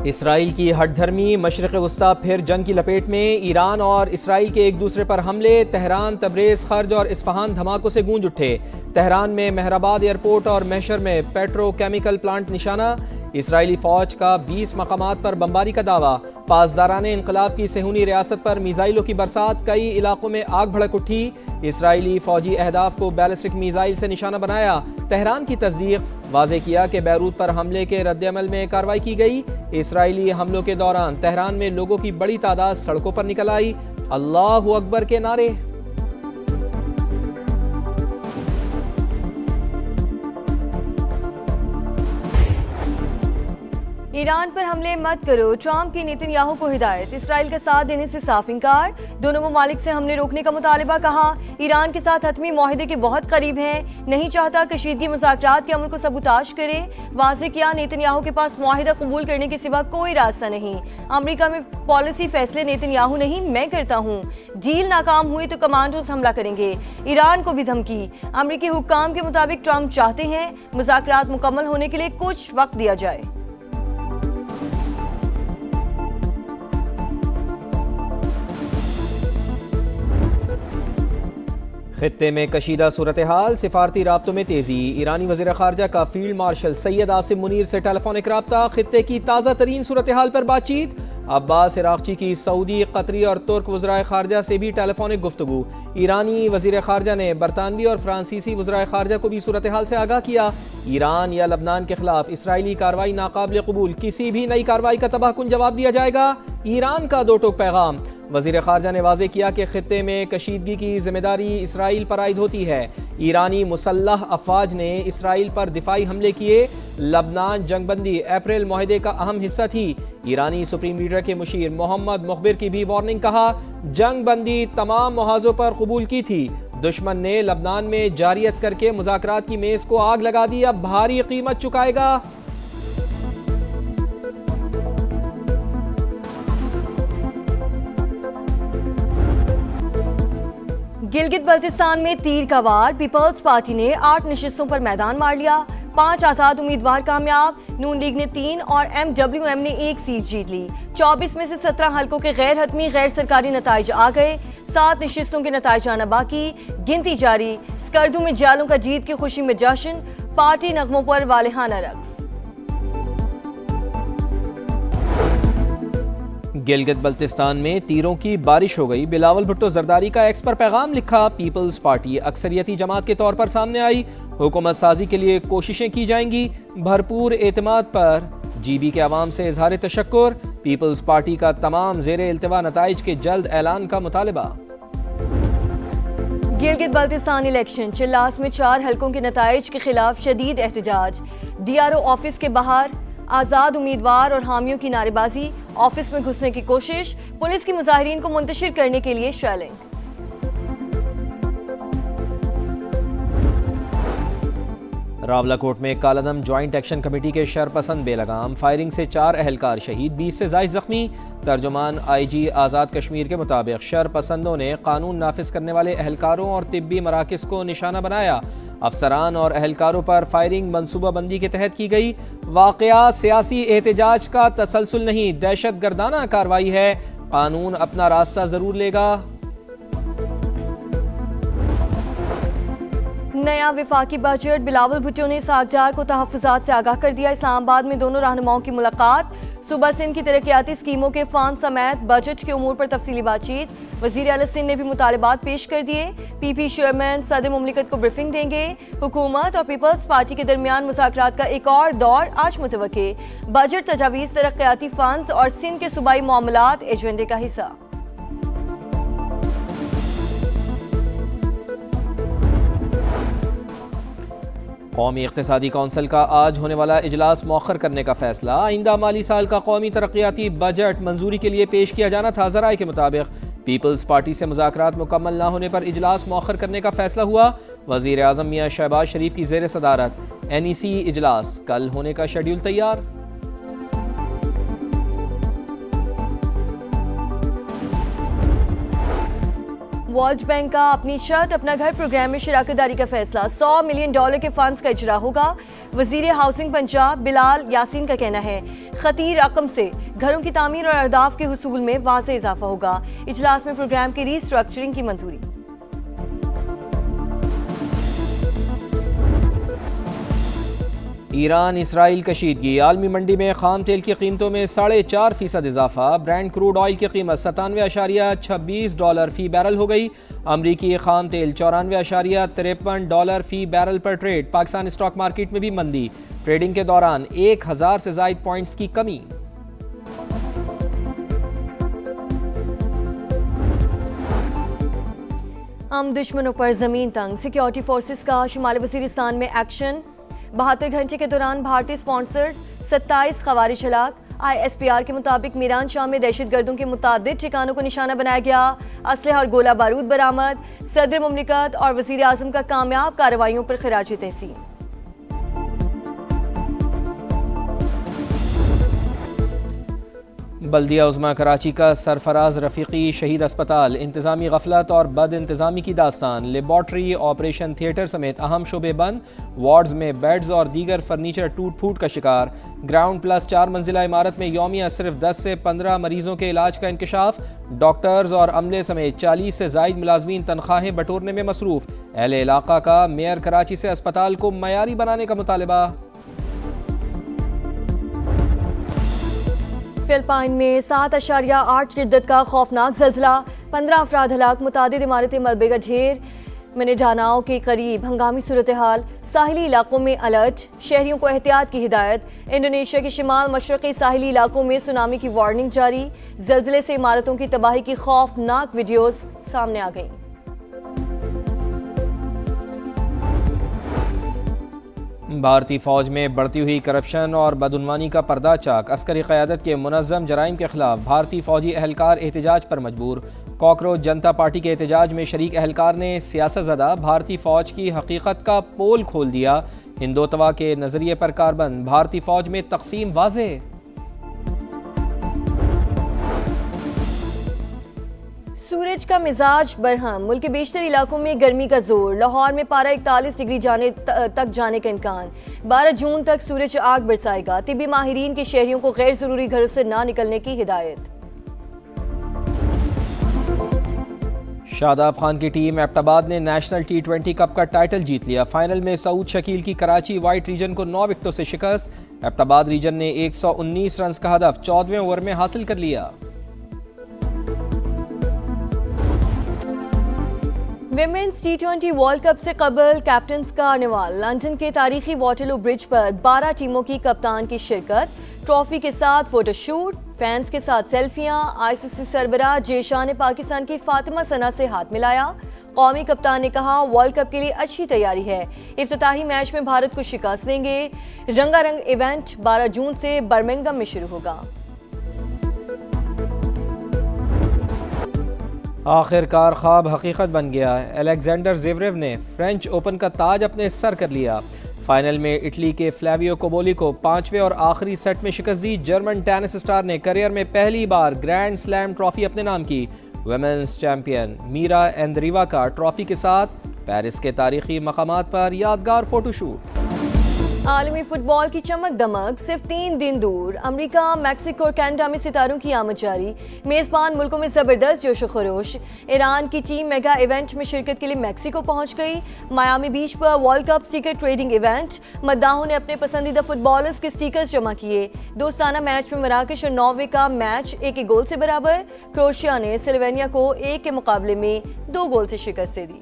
Israel की हठधर्मी मशरिक़ वस्ता फिर जंग की लपेट में। ईरान और इसराइल के एक दूसरे पर हमले। तेहरान, तब्रेज़, खर्ज और इस्फहान धमाकों से गूंज उठे। तेहरान में मेहराबाद एयरपोर्ट और महशर में पेट्रोकेमिकल प्लांट निशाना। इसराइली फ़ौज का 20 मकामात पर बमबारी का दावा। पासदाराने इनकलाब की सेहूनी रियासत पर मिसाइलों की बरसात। कई इलाकों में आग भड़क उठी। इसराइली फ़ौजी अहदाफ को बैलिस्टिक मिसाइल से निशाना बनाया। तेहरान की तस्दीक। वाज़े किया कि बैरूत पर हमले के रद्दअमल में कार्रवाई की गई। इसराइली हमलों के दौरान तेहरान में लोगों की बड़ी तादाद सड़कों पर निकल आई। अल्लाहु अकबर के नारे। ईरान पर हमले मत करो, ट्रंप की नेतन्याहू को हिदायत। इसराइल का साथ देने से साफ इंकार। दोनों ममालिक से हमले रोकने का मुतालिबा। कहा ईरान के साथ हतमी मुआहदे के बहुत करीब हैं, नहीं चाहता कशीदगी मुज़ाकरात के अमल को सबूताज करे। वाज़े किया नेतन्याहू के पास मुआहदा कबूल करने के सिवा कोई रास्ता नहीं। अमरीका में पॉलिसी फैसले नेतन्याहू नहीं मैं करता हूँ। डील नाकाम हुई तो कमांडोज हमला करेंगे। ईरान को भी धमकी। अमरीकी हुक्काम के मुताबिक ट्रंप चाहते हैं मुज़ाकरात मुकम्मल होने के लिए कुछ वक्त दिया जाए। खित्ते में कशीदा सूरत हाल। सिफारती राब्तों में तेजी। ईरानी वज़ीर ख़ारजा का फील्ड मार्शल सैयद आसिम मुनीर से टेलीफोनिक राब्ता। खित्ते की ताज़ा तरीन सूरत हाल पर बातचीत। अब्बास इराक़ची की सऊदी, कतरी और तुर्क वज़राए ख़ारजा से भी टेलीफोनिक गुफ्तगू। ईरानी वज़ीर ख़ारजा ने बरतानवी और फ्रांसीसी वज़राए ख़ारजा को भी सूरत हाल से आगाह किया। ईरान या लबनान के खिलाफ इसराइली कार्रवाई नाकाबिल कबूल। किसी भी नई कार्रवाई का तबाहकुन जवाब दिया जाएगा। ईरान का दो टोक पैगाम। वज़ीर ख़ारजा ने वाज़े किया कि खित्ते में कशीदगी की जिम्मेदारी इसराइल पर आयद होती है। ईरानी मुसल्लह अफ़वाज ने इसराइल पर दिफाई हमले किए। लबनान जंगबंदी अप्रैल मुआहदे का अहम हिस्सा थी। ईरानी सुप्रीम लीडर के मुशीर मोहम्मद मुखबिर की भी वार्निंग। कहा जंगबंदी तमाम मुहाज़ों पर कबूल की थी। दुश्मन ने लबनान में जारियत करके मुज़ाकरात की मेज़ को आग लगा दी। अब भारी कीमत चुकाएगा। गिलगित बल्तिस्तान में तीर का वार। पीपल्स पार्टी ने 8 नशिस्तों पर मैदान मार लिया। 5 आज़ाद उम्मीदवार कामयाब। नून लीग ने 3 और MWM ने 1 सीट जीत ली। 24 में से 17 हल्कों के गैर हतमी गैर सरकारी नताइज आ गए। 7 नशिस्तों के नताइज आना बाकी। गिनती जारी। स्कर्दू में जालों का जीत की खुशी में जश्न। पार्टी नगमों पर वालिहाना रक्स। गिलगित बल्तिस्तान में तीरों की बारिश हो गई। बिलावल भुट्टो जरदारी का एक्स पर पैगाम लिखा। पीपल्स पार्टी अक्सरियती जमात के तौर पर सामने आई। हुकूमत साजी के लिए कोशिशें की जाएंगी। भरपूर एतमाद पर GB के अवाम से इजहार तशक्कुर। पीपल्स पार्टी का तमाम ज़ेरे इल्तिवा नताइज के जल्द ऐलान का मुतालिबा। गिलगित बल्तिस्तान इलेक्शन। चिल्लास में 4 हल्कों के नताइज के खिलाफ शदीद एहतजाज। DRO ऑफिस के बाहर आज़ाद उम्मीदवार और हामियों की नारेबाजी। ऑफिस में घुसने की कोशिश। पुलिस की मुजाहिरीन को मुंतशिर करने के लिए शेलिंग। रावलाकोट में कालादम ज्वाइंट एक्शन कमेटी के शरपसंद बेलगाम। फायरिंग से 4 अहलकार शहीद, 20 से ज़ायद जख्मी। तर्जुमान IG आज़ाद कश्मीर के मुताबिक शरपसंदों ने कानून नाफिज करने वाले अहलकारों और तिब्बी मराकज़ को निशाना बनाया। अफसरान और अहलकारों पर फायरिंग मनसूबाबंदी के तहत की गई। वाक़या सियासी एहतजाज का तसलसल नहीं, दहशत गर्दाना कार्रवाई है। कानून अपना रास्ता ज़रूर लेगा। नया विफाकी बजट। बिलावल भुट्टो ने सागजार को तहफ़्फ़ुज़ात से आगाह कर दिया। इस्लामाबाद में दोनों रहनुमाओं की मुलाकात। सूबा सिंध की तरक्याती स्कीमों के फंड समेत बजट के उमूर पर तफसीली बातचीत। वज़ीर आला सिंध ने भी मुतालिबात पेश कर दिए। PP चेयरमैन सदर मुमलिकत को ब्रीफिंग देंगे। हुकूमत और पीपल्स पार्टी के दरमियान मुज़ाकरात का एक और दौर आज मुतवक्के। बजट तजावीज़ तरक्याती फंड्स और सिंध के सूबाई मामलात एजेंडे का हिस्सा। कौमी इक़्तिसादी कौंसिल का आज होने वाला इजलास मौखर करने का फैसला। आइंदा माली साल का कौमी तरक्याती बजट मंजूरी के लिए पेश किया जाना था। ज़राए के मुताबिक पीपल्स पार्टी से मुज़ाकरात मुकम्मल न होने पर इजलास मौखर करने का फैसला हुआ। वज़ीर आज़म मियां शहबाज शरीफ की ज़ेर सदारत NEC इजलास कल होने का शेड्यूल तैयार। वर्ल्ड बैंक का अपनी छत अपना घर प्रोग्राम में शराकतदारी का फैसला, $100 मिलियन के फंड्स का इजरा होगा। वजीर हाउसिंग पंजाब बिलाल यासीन का कहना है खतीर रकम से घरों की तामीर और अहदाफ के हुसूल में वाज़े इजाफा होगा। इजलास में प्रोग्राम की रीस्ट्रक्चरिंग की मंजूरी। ईरान इसराइल कशीदगी, आलमी मंडी में खाम तेल की कीमतों में 4.5% इजाफा। ब्रांड क्रूड ऑयल की कीमत $97.26 फी बैरल हो गई। अमरीकी खाम तेल $94.53 फी बैरल पर ट्रेड। पाकिस्तान स्टॉक मार्केट में भी मंदी, ट्रेडिंग के दौरान 1000 से जायद पॉइंट्स की कमी। हम दुश्मनों पर जमीन तंग, सिक्योरिटी फोर्सेस का शुमाली वजीरिस्तान में एक्शन। 72 घंटे के दौरान भारतीय स्पॉन्सर्ड 27 खवारिज हलाक। ISPR के मुताबिक मीरान शाह में दहशत गर्दों के मुतादिद ठिकानों को निशाना बनाया गया। असलहा और गोला बारूद बरामद। सदर मुमलिकत और वजीर आजम का कामयाब कार्रवाइयों पर खराज तहसीन। बल्दिया उज़्मा कराची का सरफराज रफ़ीकी शहीद अस्पताल, इंतज़ामी गफलत और बद इंतज़ामी की दास्तान। लेबॉर्ट्री, ऑपरेशन थिएटर समेत अहम शोबे बंद। वार्ड्स में बेड्स और दीगर फर्नीचर टूट फूट का शिकार। ग्राउंड प्लस 4 मंजिला इमारत में यौमिया सिर्फ 10 से 15 मरीजों के इलाज का इंकशाफ। डॉक्टर्स और अमले समेत 40 से जायद मुलाजमीन तनख्वाहें बटोरने में मसरूफ। अहले इलाका का मेयर कराची से अस्पताल को मयारी बनाने का मुतालबा। फिलिपाइन में 7.8 शिद्दत का खौफनाक जल्जला, 15 अफराद हलाक, मुतादिद इमारतें मलबे का ढेर। मिनेडानाओ के करीब हंगामी सूरत हाल, साहिली इलाकों में अलर्ट, शहरियों को एहतियात की हिदायत। इंडोनेशिया के शिमाल मशरक़ी साहिली इलाकों में सुनामी की वार्निंग जारी। जल्जले से इमारतों की तबाही की खौफनाक वीडियोस सामने आ गईं। भारतीय फौज में बढ़ती हुई करप्शन और बदउनवानी का पर्दाचाक। अस्करी क़यादत के मुनज़्ज़म जराइम के खिलाफ भारतीय फौजी एहलकार एहतजाज पर मजबूर। कॉकरोच जनता पार्टी के एहतजाज में शरीक एहलकार ने सियासतज़दा भारतीय फौज की हकीकत का पोल खोल दिया। हिंदोतवा के नज़रिए पर कारबंद, भारतीय फौज में तकसीम वाज़ेह। सूरज का मिजाज बरहम, मुल्क के बेशतर इलाकों में गर्मी का जोर। लाहौर में पारा 41 डिग्री तक जाने का इम्कान। 12 जून तक सूरज आग बरसाएगा। तिब्बी माहिरीन के शहरियों को गैर जरूरी घरों से ना निकलने की हिदायत। शादाब खान की टीम एबटाबाद ने नेशनल T20 कप का टाइटल जीत लिया। फाइनल में सऊद शकील की कराची वाइट रीजन को 9 विकेटों से शिकस्त। एबटाबाद रीजन ने 119 रन का हदफ 14वें ओवर में हासिल कर लिया। विमेंस T20 वर्ल्ड कप से कबल कैप्टन्स कार्निवाल। लंदन के तारीखी वाटरलू ब्रिज पर 12 टीमों की कप्तान की शिरकत। ट्रॉफी के साथ फोटोशूट, फैंस के साथ सेल्फियां। ICC सरबराह जेशा ने पाकिस्तान की फातिमा सना से हाथ मिलाया। कौमी कप्तान ने कहा वर्ल्ड कप के लिए अच्छी तैयारी है, इफ्तिताही मैच में भारत को शिकस्त देंगे। रंगारंग इवेंट 12 जून से बर्मिंघम में शुरू होगा। आखिरकार ख्वाब हकीकत बन गया। अलेक्जेंडर ज़ेवरेव ने फ्रेंच ओपन का ताज अपने सर कर लिया। फाइनल में इटली के फ्लेवियो कोबोली को 5वें और आखिरी सेट में शिकस्त दी। जर्मन टेनिस स्टार ने करियर में पहली बार ग्रैंड स्लैम ट्रॉफी अपने नाम की। वुमेन्स चैंपियन मीरा एंद्रीवा का ट्रॉफी के साथ पेरिस के तारीखी मकामात पर यादगार फोटोशूट। आलमी फुटबॉल की चमक दमक सिर्फ 3 दिन दूर। अमेरिका, मैक्सिको और कनाडा में सितारों की आमद जारी। मेजबान मुल्कों में जबरदस्त जोश व खरोश। ईरान की टीम मेगा इवेंट में शिरकत के लिए मैक्सिको पहुंच गई। मायामी बीच पर World Cup sticker trading event. मद्दाहों ने अपने पसंदीदा फुटबॉलर्स के स्टिकर्स जमा किए। दोस्ताना मैच में मराकश और नॉर्वे का मैच 1-1 गोल से बराबर। क्रोएशिया ने स्लोवेनिया को 1 के मुकाबले में 2 गोल से शिकस्त दे दी।